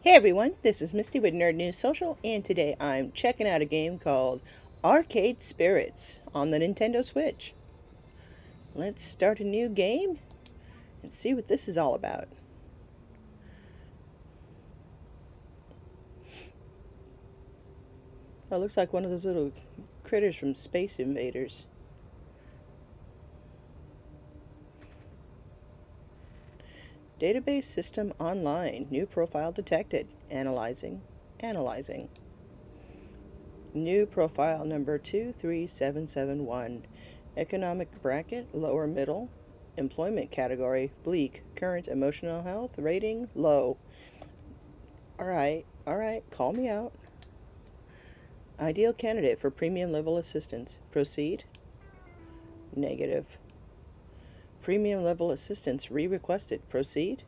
Hey everyone, this is Misty with Nerd News Social, and today I'm checking out a game called Arcade Spirits on the Nintendo Switch. Let's start a new game and see what this is all about. Oh, it looks like one of those little critters from Space Invaders. Database system online. New profile detected. Analyzing. New profile number 23771. Economic bracket, lower middle. Employment category, bleak. Current emotional health, rating, low. Alright, call me out. Ideal candidate for premium level assistance. Proceed. Negative. Premium level assistance re-requested. Proceed.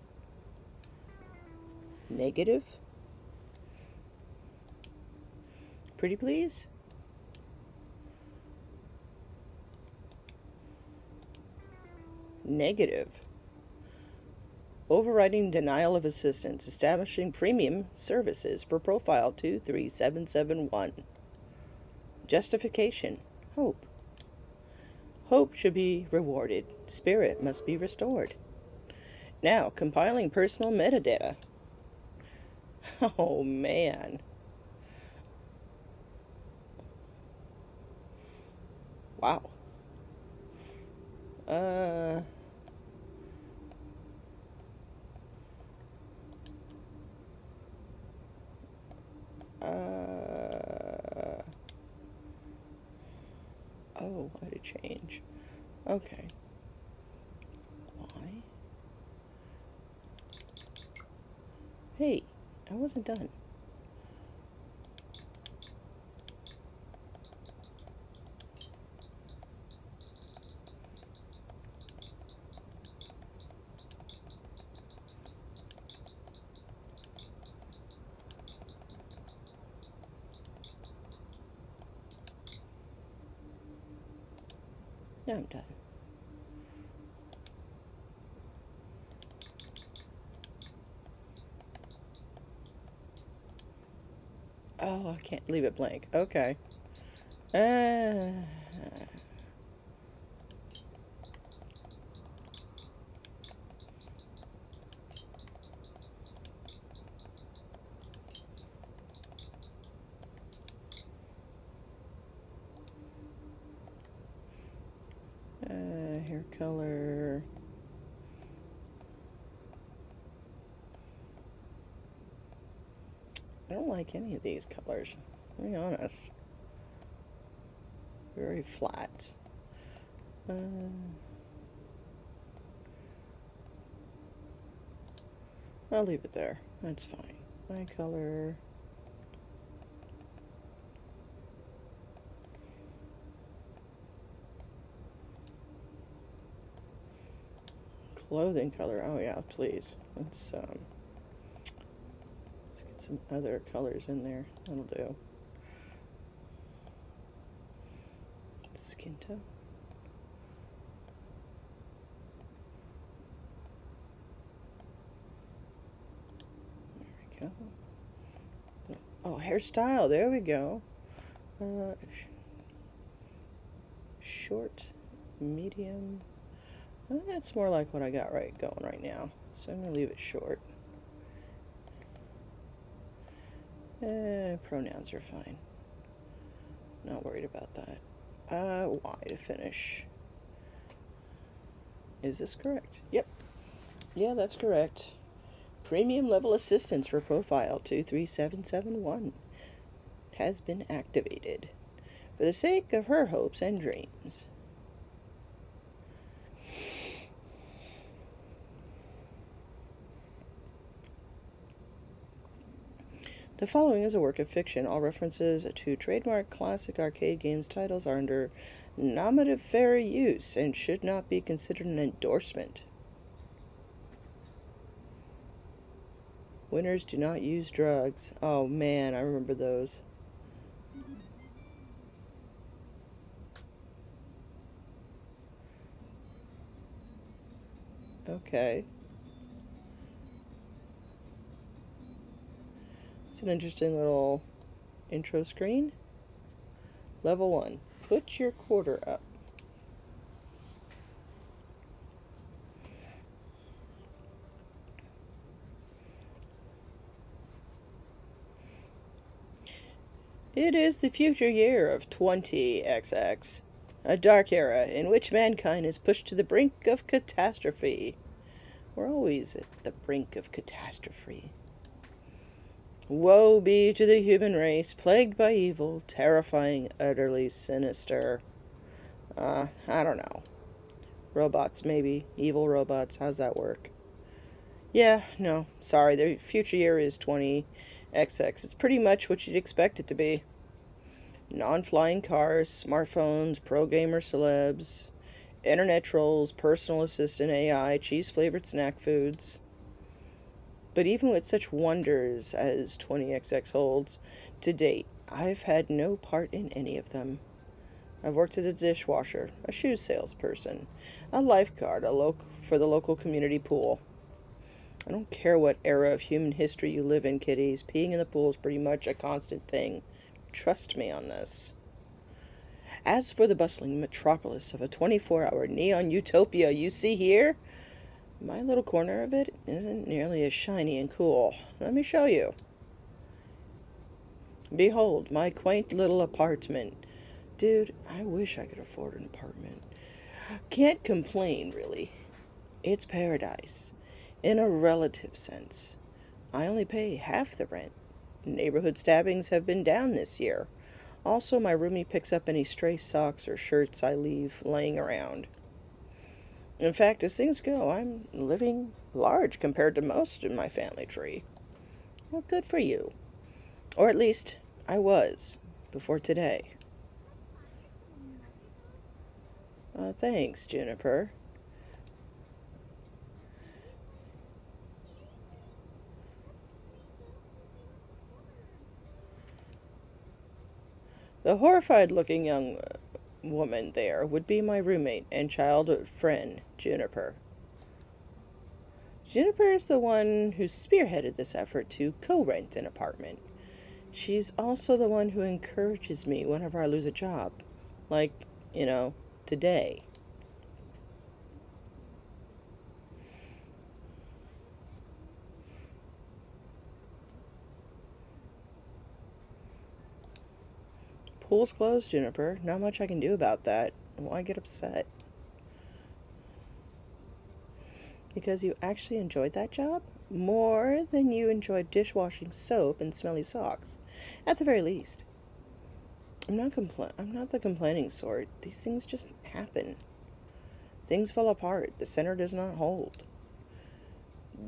Negative. Pretty please? Negative. Overriding denial of assistance. Establishing premium services for profile 23771. Justification. Hope. Hope should be rewarded. Spirit must be restored. Now, compiling personal metadata. Oh, man. Wow. Oh, why did it change? Okay. Why? Hey, I wasn't done. Now I'm done. Oh, I can't leave it blank. Okay. Hair color. I don't like any of these colors, to be honest. Very flat. I'll leave it there. That's fine. Eye color. Clothing color. Oh yeah, please. Let's get some other colors in there. That'll do. Skin tone. There we go. Oh, hairstyle. There we go. Short, medium. That's more like what I got going right now. So I'm going to leave it short. Pronouns are fine. Not worried about that. Y to finish. Is this correct? Yep. Yeah, that's correct. Premium level assistance for profile 23771 has been activated for the sake of her hopes and dreams. The following is a work of fiction. All references to trademark classic arcade games titles are under nominative fair use and should not be considered an endorsement. Winners do not use drugs. Oh man, I remember those. Okay. It's an interesting little intro screen. Level 1. Put your quarter up. It is the future year of 20XX, a dark era in which mankind is pushed to the brink of catastrophe. We're always at the brink of catastrophe. Woe be to the human race, plagued by evil, terrifying, utterly sinister. I don't know. Robots, maybe. Evil robots. How's that work? Yeah, no. Sorry, the future year is 20XX. It's pretty much what you'd expect it to be. Non-flying cars, smartphones, pro-gamer celebs, internet trolls, personal assistant AI, cheese-flavored snack foods. But even with such wonders as 20XX holds, to date, I've had no part in any of them. I've worked as a dishwasher, a shoe salesperson, a lifeguard for the local community pool. I don't care what era of human history you live in, kiddies. Peeing in the pool is pretty much a constant thing. Trust me on this. As for the bustling metropolis of a 24-hour neon utopia you see here, my little corner of it isn't nearly as shiny and cool. Let me show you. Behold, my quaint little apartment. Dude, I wish I could afford an apartment. Can't complain, really. It's paradise, in a relative sense. I only pay half the rent. Neighborhood stabbings have been down this year. Also, my roomie picks up any stray socks or shirts I leave laying around. In fact, as things go, I'm living large compared to most in my family tree. Well, good for you. Or at least, I was, before today. Thanks, Juniper. The horrified-looking young woman there would be my roommate and childhood friend, Juniper. Juniper is the one who spearheaded this effort to co-rent an apartment. She's also the one who encourages me whenever I lose a job. Like, today. Pool's closed, Juniper. Not much I can do about that. Why get upset? Because you actually enjoyed that job? More than you enjoyed dishwashing soap and smelly socks. At the very least. I'm not the complaining sort. These things just happen. Things fall apart. The center does not hold.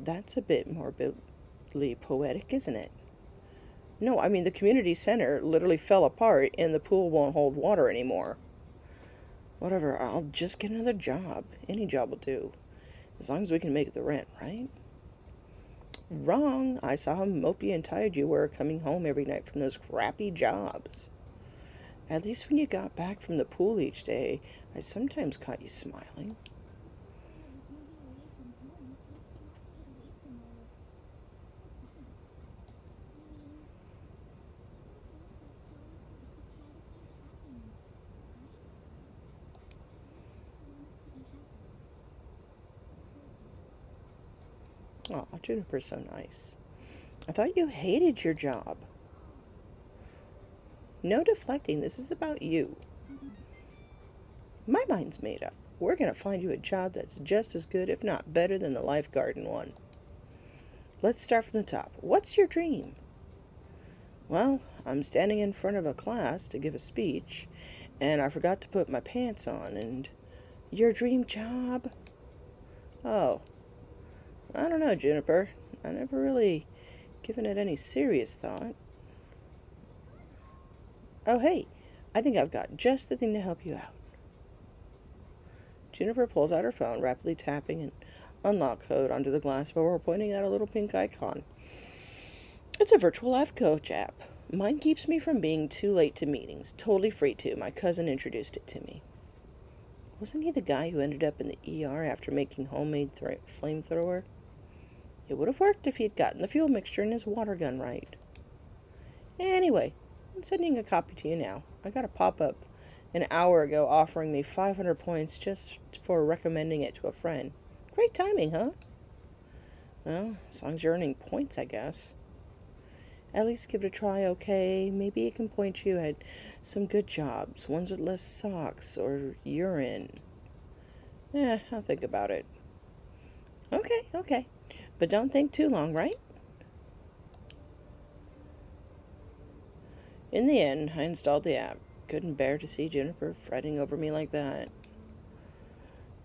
That's a bit morbidly poetic, isn't it? No, I mean the community center literally fell apart and the pool won't hold water anymore. Whatever, I'll just get another job. Any job will do. As long as we can make the rent, right? Wrong. I saw how mopey and tired you were coming home every night from those crappy jobs. At least when you got back from the pool each day, I sometimes caught you smiling. Aw, Juniper's so nice. I thought you hated your job. No deflecting, this is about you. My mind's made up. We're gonna find you a job that's just as good, if not better, than the lifeguarding one. Let's start from the top. What's your dream? Well, I'm standing in front of a class to give a speech, and I forgot to put my pants on, and... Your dream job? Oh. I don't know, Juniper. I never really given it any serious thought. Oh, hey, I think I've got just the thing to help you out. Juniper pulls out her phone, rapidly tapping an unlock code onto the glass before pointing out a little pink icon. It's a virtual life coach app. Mine keeps me from being too late to meetings. Totally free too. My cousin introduced it to me. Wasn't he the guy who ended up in the ER after making homemade flamethrower? It would have worked if he had gotten the fuel mixture in his water gun right. Anyway, I'm sending a copy to you now. I got a pop-up an hour ago offering me 500 points just for recommending it to a friend. Great timing, huh? Well, as long as you're earning points, I guess. At least give it a try, okay? Maybe it can point you at some good jobs, ones with less socks or urine. I'll think about it. Okay. But don't think too long, right? In the end, I installed the app. Couldn't bear to see Juniper fretting over me like that.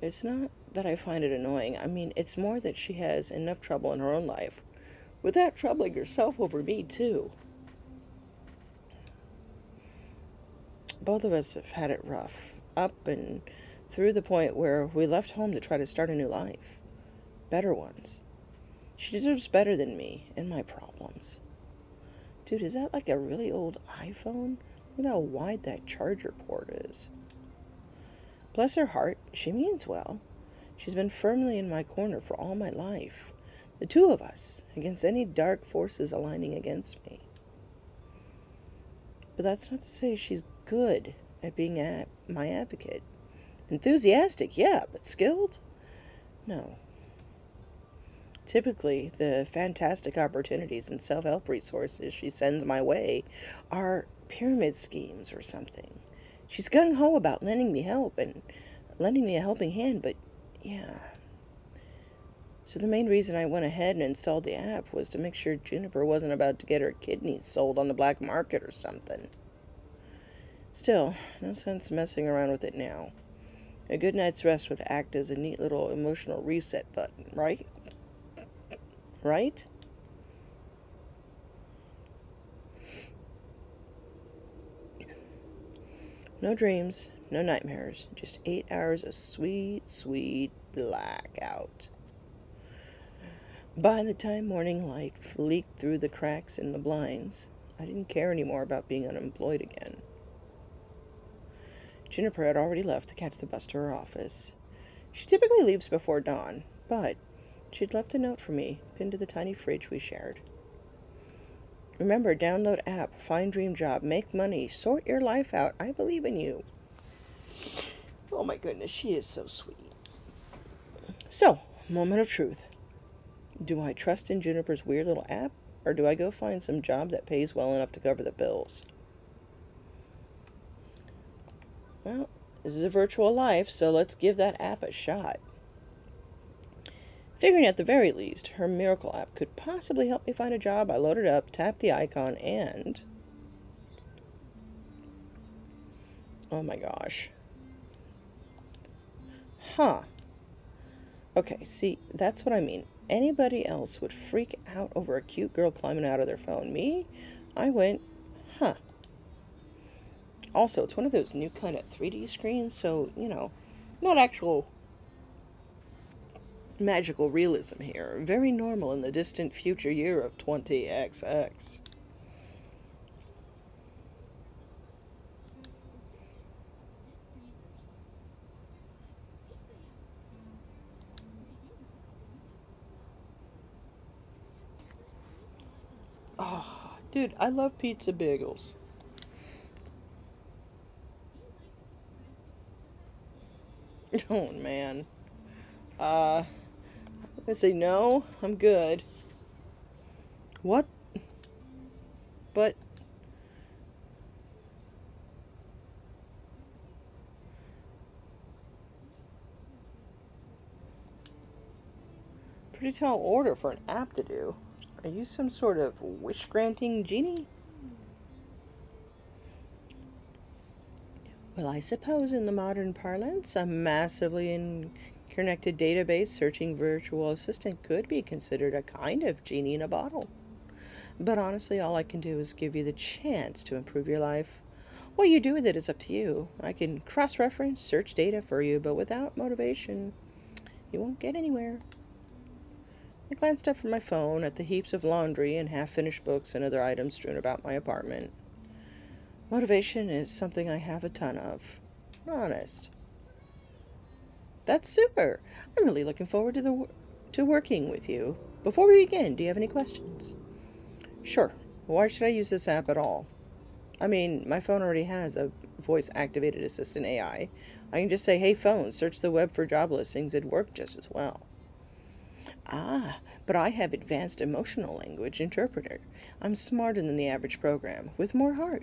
It's not that I find it annoying. I mean, it's more that she has enough trouble in her own life without troubling herself over me, too. Both of us have had it rough, up and through the point where we left home to try to start a new life. Better ones. She deserves better than me and my problems. Dude, is that like a really old iPhone? Look at how wide that charger port is. Bless her heart, she means well. She's been firmly in my corner for all my life. The two of us, against any dark forces aligning against me. But that's not to say she's good at being my advocate. Enthusiastic, yeah, but skilled? No. Typically, the fantastic opportunities and self-help resources she sends my way are pyramid schemes or something. She's gung-ho about lending me help and lending me a helping hand, but yeah. So the main reason I went ahead and installed the app was to make sure Juniper wasn't about to get her kidneys sold on the black market or something. Still, no sense messing around with it now. A good night's rest would act as a neat little emotional reset button, right? Right? No dreams, no nightmares, just 8 hours of sweet, sweet blackout. By the time morning light leaked through the cracks in the blinds, I didn't care anymore about being unemployed again. Juniper had already left to catch the bus to her office. She typically leaves before dawn, but she'd left a note for me, pinned to the tiny fridge we shared. Remember, download app, find dream job, make money, sort your life out. I believe in you. Oh my goodness, she is so sweet. So, moment of truth. Do I trust in Juniper's weird little app, or do I go find some job that pays well enough to cover the bills? Well, this is a virtual life, so let's give that app a shot. Figuring at the very least, her miracle app could possibly help me find a job, I loaded up, tapped the icon, and... oh my gosh. Huh. Okay, see, that's what I mean. Anybody else would freak out over a cute girl climbing out of their phone. Me? I went, huh. Also, it's one of those new kind of 3D screens, so, not actual magical realism here. Very normal in the distant future year of 20XX. Oh, dude, I love pizza bagels. Oh, man. I'm gonna say no, I'm good. What? But... pretty tall order for an app to do. Are you some sort of wish-granting genie? Well, I suppose in the modern parlance, a massively connected database searching virtual assistant could be considered a kind of genie in a bottle. But honestly, all I can do is give you the chance to improve your life. What you do with it is up to you. I can cross-reference, search data for you, but without motivation, you won't get anywhere. I glanced up from my phone at the heaps of laundry and half-finished books and other items strewn about my apartment. Motivation is something I have a ton of. Honest. That's super. I'm really looking forward to working with you. Before we begin, do you have any questions? Sure. Why should I use this app at all? I mean, my phone already has a voice-activated assistant AI. I can just say, hey phone, search the web for job listings. It'd work just as well. Ah, but I have advanced emotional language interpreter. I'm smarter than the average program, with more heart.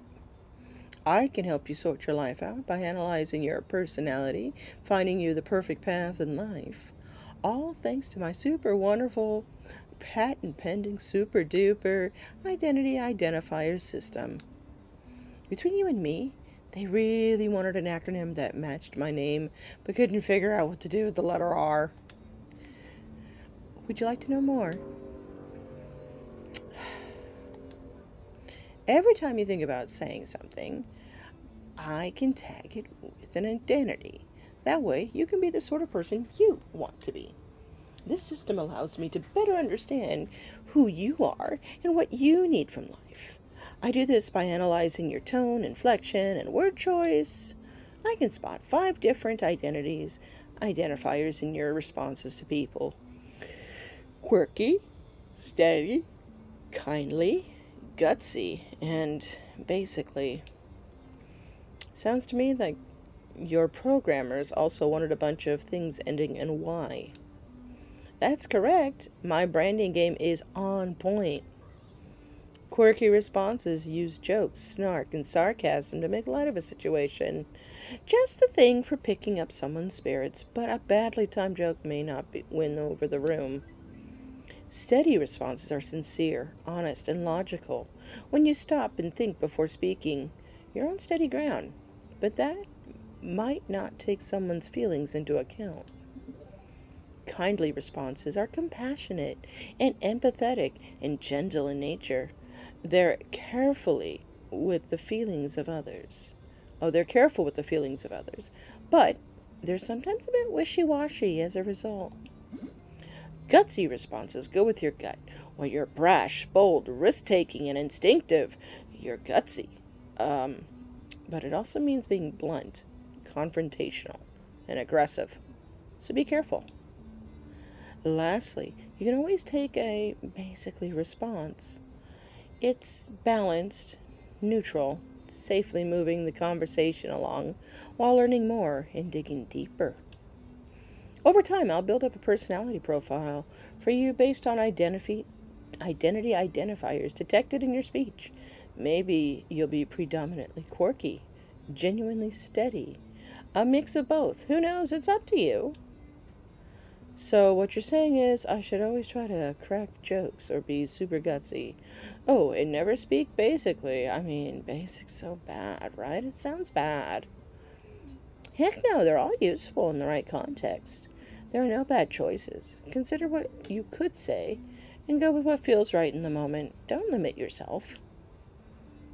I can help you sort your life out by analyzing your personality, finding you the perfect path in life. All thanks to my super wonderful, patent pending, super duper identity identifier system. Between you and me, they really wanted an acronym that matched my name, but couldn't figure out what to do with the letter R. Would you like to know more? Every time you think about saying something, I can tag it with an identity. That way, you can be the sort of person you want to be. This system allows me to better understand who you are and what you need from life. I do this by analyzing your tone, inflection, and word choice. I can spot 5 different identifiers in your responses to people. Quirky, steady, kindly, gutsy, and basically, sounds to me like your programmers also wanted a bunch of things ending in Y. That's correct. My branding game is on point. Quirky responses use jokes, snark, and sarcasm to make light of a situation. Just the thing for picking up someone's spirits, but a badly timed joke may not win over the room. Steady responses are sincere, honest, and logical. When you stop and think before speaking, you're on steady ground, but that might not take someone's feelings into account. Kindly responses are compassionate and empathetic and gentle in nature. They're careful with the feelings of others, but they're sometimes a bit wishy-washy as a result. Gutsy responses go with your gut. When you're brash, bold, risk-taking, and instinctive, you're gutsy. But it also means being blunt, confrontational, and aggressive. So be careful. Lastly, you can always take a basically response. It's balanced, neutral, safely moving the conversation along while learning more and digging deeper. Over time, I'll build up a personality profile for you based on identity identifiers detected in your speech. Maybe you'll be predominantly quirky, genuinely steady, a mix of both. Who knows? It's up to you. So what you're saying is I should always try to crack jokes or be super gutsy. Oh, and never speak basically. I mean, basic's so bad, right? It sounds bad. Heck no, they're all useful in the right context. There are no bad choices. Consider what you could say and go with what feels right in the moment. Don't limit yourself.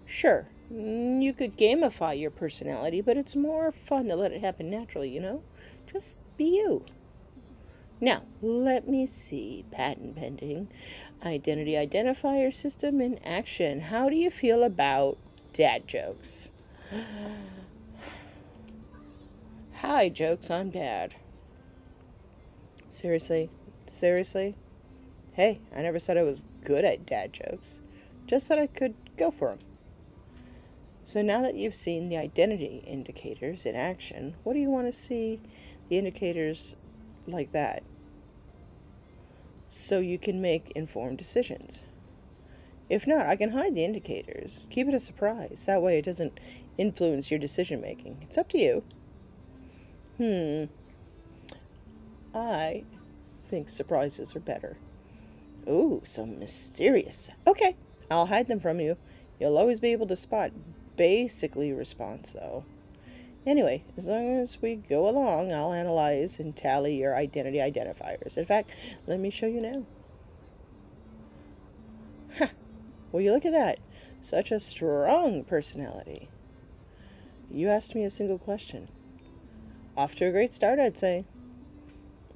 Sure, you could gamify your personality, but it's more fun to let it happen naturally, you know? Just be you. Now, let me see. Patent pending. Identity identifier system in action. How do you feel about dad jokes? Hi, jokes on dad. Seriously? Hey, I never said I was good at dad jokes. Just that I could go for them. So now that you've seen the identity indicators in action, what do you want to see the indicators like that? So you can make informed decisions. If not, I can hide the indicators. Keep it a surprise. That way it doesn't influence your decision making. It's up to you. I think surprises are better. Ooh, so mysterious. Okay, I'll hide them from you. You'll always be able to spot basically response, though. Anyway, as long as we go along, I'll analyze and tally your identity identifiers. In fact, let me show you now. Will you look at that? Such a strong personality. You asked me a single question. Off to a great start, I'd say.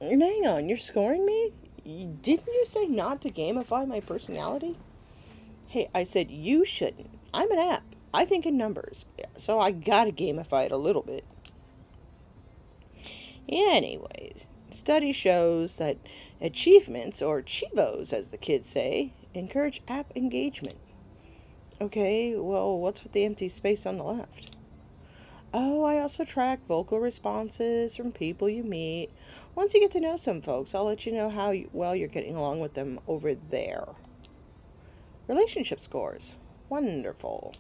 Hang on, you're scoring me? Didn't you say not to gamify my personality? Hey, I said you shouldn't. I'm an app. I think in numbers, so I gotta gamify it a little bit. Anyways, study shows that achievements, or chivos as the kids say, encourage app engagement. Okay, well, what's with the empty space on the left? Oh, I also track vocal responses from people you meet. Once you get to know some folks, I'll let you know how well you're getting along with them over there. Relationship scores. Wonderful.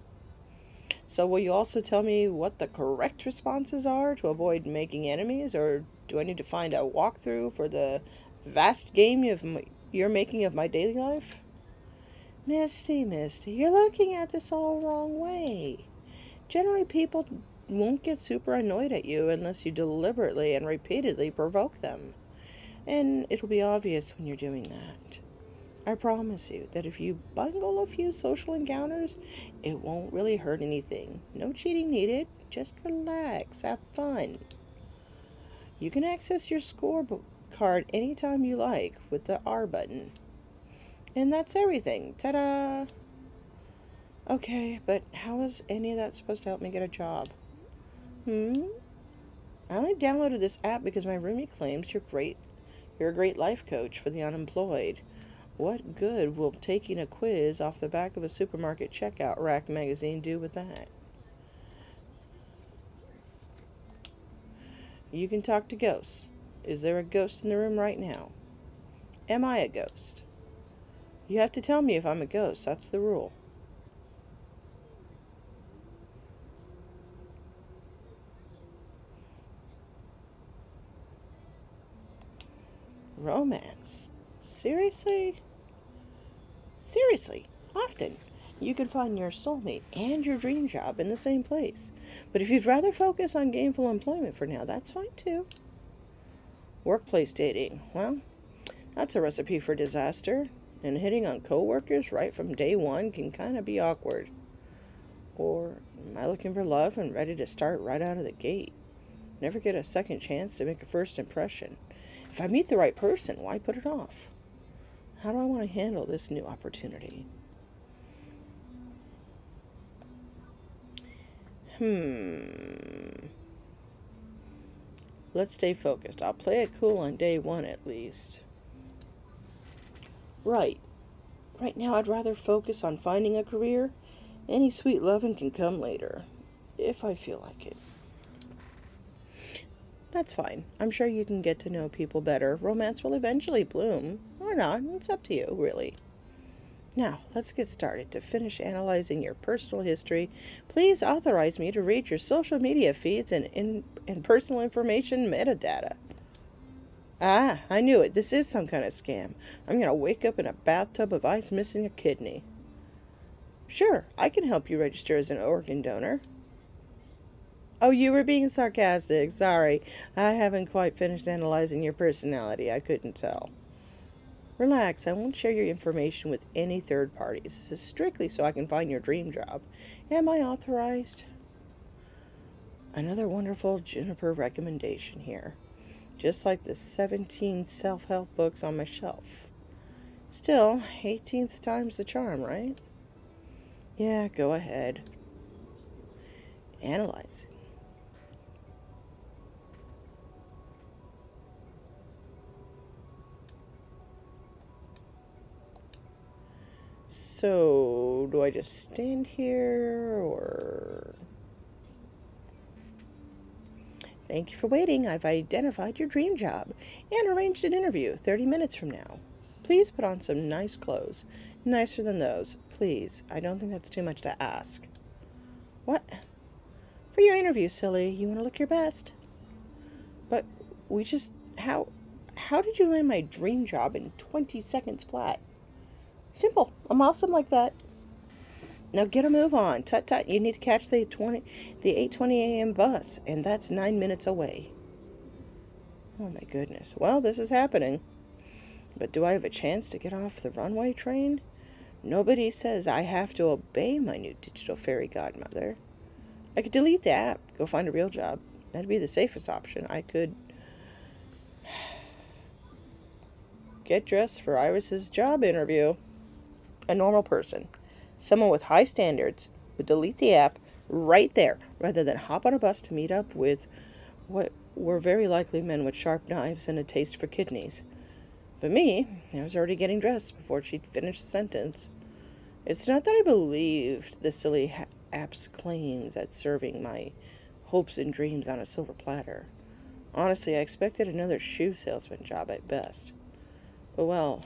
So will you also tell me what the correct responses are to avoid making enemies, or do I need to find a walkthrough for the vast game you're making of my daily life? Misty, you're looking at this all wrong way. Generally, people won't get super annoyed at you unless you deliberately and repeatedly provoke them. And it'll be obvious when you're doing that. I promise you that if you bungle a few social encounters, it won't really hurt anything. No cheating needed. Just relax. Have fun. You can access your scorecard anytime you like with the R button. And that's everything. Ta-da! Okay, but how is any of that supposed to help me get a job? I only downloaded this app because my roomie claims you're a great life coach for the unemployed. What good will taking a quiz off the back of a supermarket checkout rack magazine do with that? You can talk to ghosts. Is there a ghost in the room right now? Am I a ghost? You have to tell me if I'm a ghost. That's the rule. Romance. Seriously? Seriously, often. You can find your soulmate and your dream job in the same place. But if you'd rather focus on gainful employment for now, that's fine too. Workplace dating. Well, that's a recipe for disaster. And hitting on coworkers right from day one can kind of be awkward. Or am I looking for love and ready to start right out of the gate? Never get a second chance to make a first impression. If I meet the right person, why put it off? How do I want to handle this new opportunity? Let's stay focused. I'll play it cool on day one at least. Right now I'd rather focus on finding a career. Any sweet loving can come later, if I feel like it. That's fine. I'm sure you can get to know people better. Romance will eventually bloom. Or not. It's up to you, really. Now, let's get started. To finish analyzing your personal history, please authorize me to read your social media feeds and personal information metadata. Ah, I knew it. This is some kind of scam. I'm going to wake up in a bathtub of ice missing a kidney. Sure, I can help you register as an organ donor. Oh, you were being sarcastic. Sorry. I haven't quite finished analyzing your personality. I couldn't tell. Relax. I won't share your information with any third parties. This is strictly so I can find your dream job. Am I authorized? Another wonderful Juniper recommendation here. Just like the 17 self-help books on my shelf. Still, 18th time's the charm, right? Yeah, go ahead. Analyzing. So, do I just stand here, or... Thank you for waiting. I've identified your dream job and arranged an interview 30 minutes from now. Please put on some nice clothes. Nicer than those. Please. I don't think that's too much to ask. What? For your interview, silly. You want to look your best. But we just... How did you land my dream job in 20 seconds flat? Simple. I'm awesome like that. Now get a move on. Tut tut. You need to catch the 8:20 a.m. bus, and that's 9 minutes away. Oh my goodness. Well, this is happening. But do I have a chance to get off the runway train? Nobody says I have to obey my new digital fairy godmother. I could delete the app, go find a real job. That'd be the safest option. I could get dressed for Iris's job interview. A normal person, someone with high standards, would delete the app right there rather than hop on a bus to meet up with what were very likely men with sharp knives and a taste for kidneys. But me, I was already getting dressed before she'd finished the sentence. It's not that I believed the silly app's claims at serving my hopes and dreams on a silver platter. Honestly, I expected another shoe salesman job at best. But well,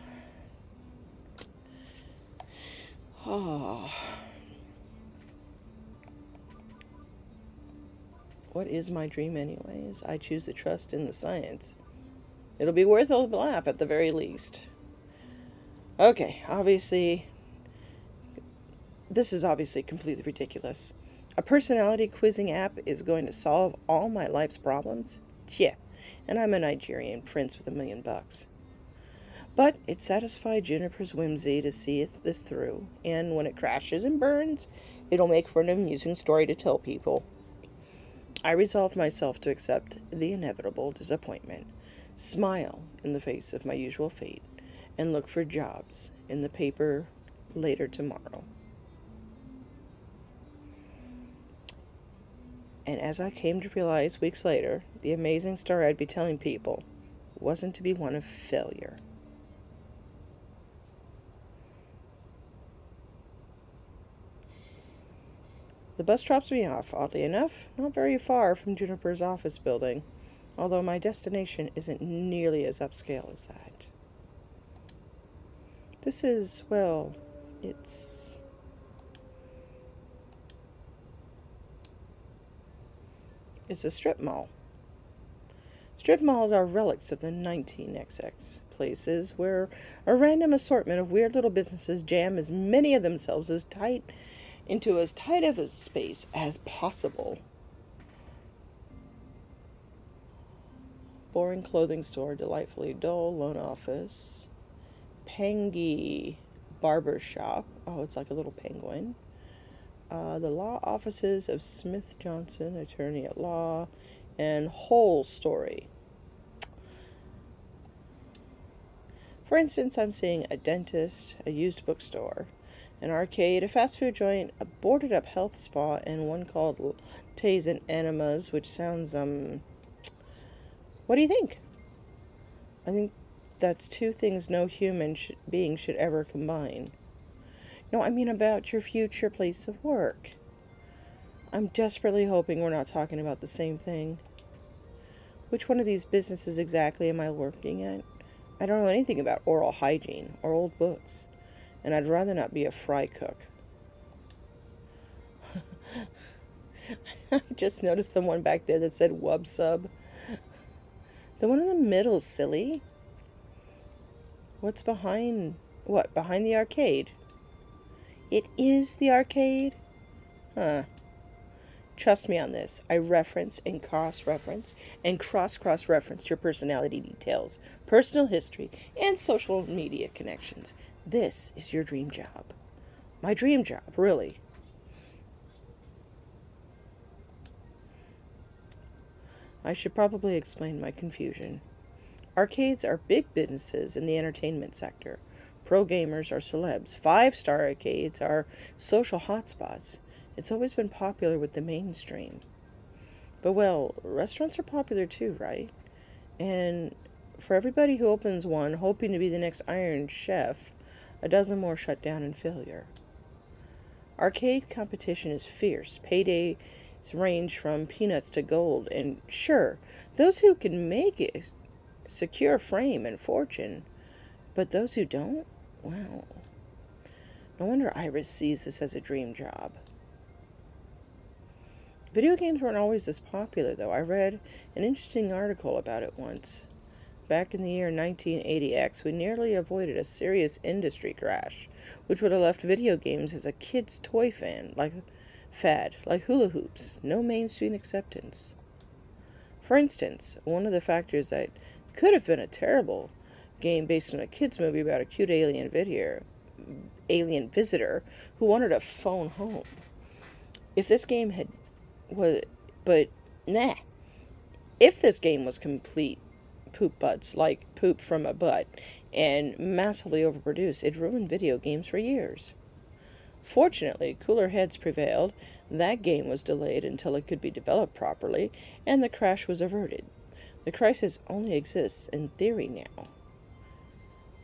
oh, what is my dream anyways? I choose to trust in the science. It'll be worth a laugh at the very least. Okay, this is obviously completely ridiculous. A personality quizzing app is going to solve all my life's problems? Yeah, and I'm a Nigerian prince with $1 million. But it satisfied Juniper's whimsy to see this through, and when it crashes and burns, it'll make for an amusing story to tell people. I resolved myself to accept the inevitable disappointment, smile in the face of my usual fate, and look for jobs in the paper later tomorrow. And as I came to realize weeks later, the amazing story I'd be telling people wasn't to be one of failure. The bus drops me off, oddly enough, not very far from Juniper's office building, although my destination isn't nearly as upscale as that. This is, well, it's a strip mall. Strip malls are relics of the 19XX, places where a random assortment of weird little businesses jam as many of themselves into as tight of a space as possible. Boring clothing store, delightfully dull loan office, Pangy barber shop. Oh, it's like a little penguin. The law offices of Smith Johnson, attorney at law, and Whole Story. For instance, I'm seeing a dentist, a used bookstore, an arcade, a fast food joint, a boarded up health spa, and one called Lattes and Enemas, which sounds, what do you think? I think that's two things no human being should ever combine. No, I mean about your future place of work. I'm desperately hoping we're not talking about the same thing. Which one of these businesses exactly am I working at? I don't know anything about oral hygiene or old books, and I'd rather not be a fry cook. I just noticed the one back there that said Wub Sub. The one in the middle, silly. What's behind... What, behind the arcade? It is the arcade? Huh. Trust me on this. I reference and cross-reference and cross-reference your personality details, personal history, and social media connections. This is your dream job. My dream job, really. I should probably explain my confusion. Arcades are big businesses in the entertainment sector. Pro gamers are celebs. 5-star arcades are social hotspots. It's always been popular with the mainstream. But, well, restaurants are popular too, right? And for everybody who opens one hoping to be the next Iron Chef, a dozen more shut down in failure. Arcade competition is fierce. Paydays range from peanuts to gold. And sure, those who can make it secure fame and fortune. But those who don't, well, no wonder Iris sees this as a dream job. Video games weren't always this popular, though. I read an interesting article about it once. Back in the year 1980X, we nearly avoided a serious industry crash, which would have left video games as a kid's toy fad, like hula hoops, no mainstream acceptance. For instance, one of the factors that could have been a terrible game based on a kid's movie about a cute alien visitor who wanted a phone home. If this game was complete poop butts, like poop from a butt, and massively overproduced, it ruined video games for years. Fortunately, cooler heads prevailed, that game was delayed until it could be developed properly, and the crash was averted. The crisis only exists in theory now.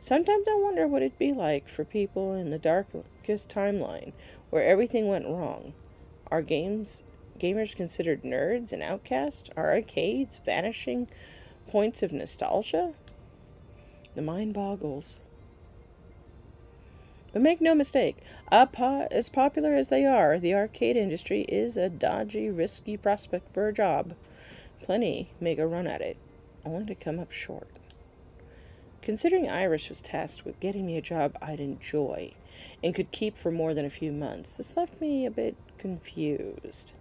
Sometimes I wonder what it'd be like for people in the darkest timeline where everything went wrong. Are gamers considered nerds and outcasts? Are arcades vanishing points of nostalgia? The mind boggles. But make no mistake, as popular as they are, the arcade industry is a dodgy, risky prospect for a job. Plenty make a run at it, only to come up short. Considering Iris was tasked with getting me a job I'd enjoy and could keep for more than a few months, this left me a bit confused.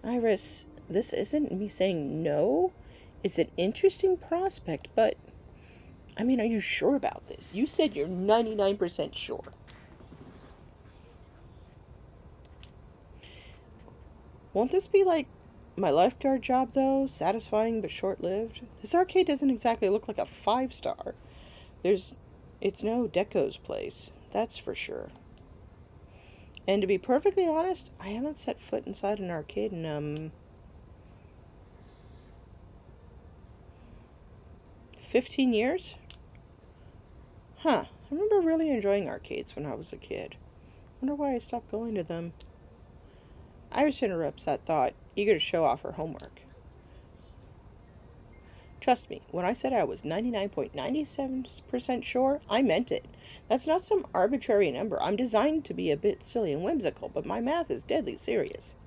Iris, this isn't me saying no. It's an interesting prospect, but I mean, are you sure about this? You said you're 99% sure. Won't this be like my lifeguard job, though? Satisfying but short-lived? This arcade doesn't exactly look like a 5-star. It's no Deco's place, that's for sure. And to be perfectly honest, I haven't set foot inside an arcade in, 15 years? Huh, I remember really enjoying arcades when I was a kid. Wonder why I stopped going to them. Iris interrupts that thought, eager to show off her homework. Trust me, when I said I was 99.97% sure, I meant it. That's not some arbitrary number. I'm designed to be a bit silly and whimsical, but my math is deadly serious.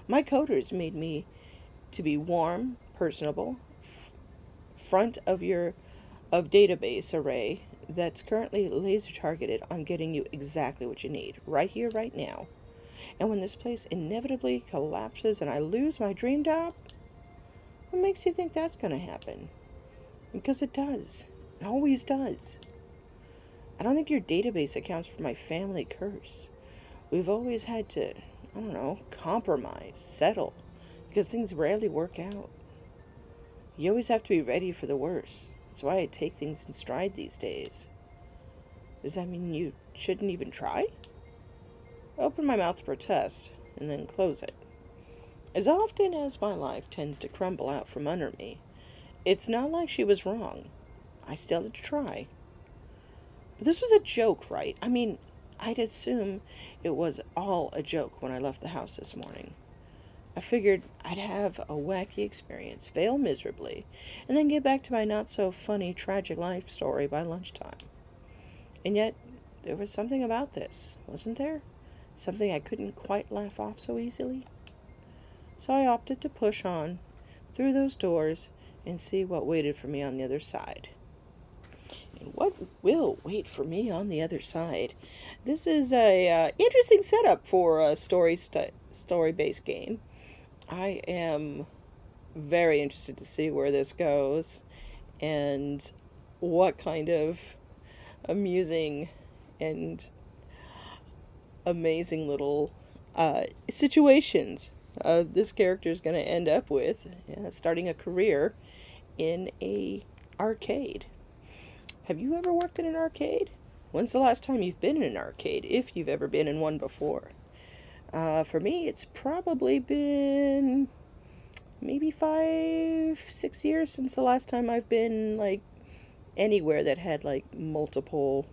My coders made me to be warm, personable, front of database array that's currently laser targeted on getting you exactly what you need, right here, right now. And when this place inevitably collapses and I lose my dream job, what makes you think that's going to happen? Because it does. It always does. I don't think your database accounts for my family curse. We've always had to, compromise, settle, because things rarely work out. You always have to be ready for the worst. That's why I take things in stride these days. Does that mean you shouldn't even try? I open my mouth to protest, and then close it. As often as my life tends to crumble out from under me, it's not like she was wrong. I still had to try. But this was a joke, right? I mean, I'd assume it was all a joke when I left the house this morning. I figured I'd have a wacky experience, fail miserably, and then get back to my not-so-funny, tragic life story by lunchtime. And yet, there was something about this, wasn't there? Something I couldn't quite laugh off so easily. So I opted to push on through those doors and see what waited for me on the other side. And what will wait for me on the other side? This is a interesting setup for a story-based game. I am very interested to see where this goes and what kind of amusing and amazing little situations this character is going to end up with, starting a career in a arcade. Have you ever worked in an arcade? When's the last time you've been in an arcade, if you've ever been in one before? For me, it's probably been maybe 5-6 years since the last time I've been, like, anywhere that had, like, multiple...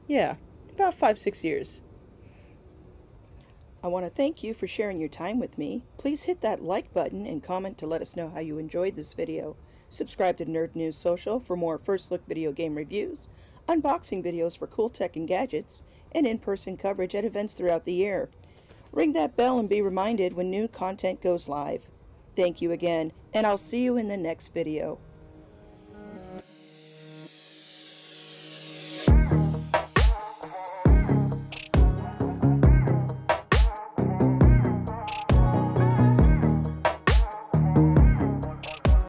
Yeah, about 5-6 years. I want to thank you for sharing your time with me. Please hit that like button and comment to let us know how you enjoyed this video. Subscribe to Nerd News Social for more first look video game reviews, unboxing videos for cool tech and gadgets, and in-person coverage at events throughout the year. Ring that bell and be reminded when new content goes live. Thank you again, and I'll see you in the next video.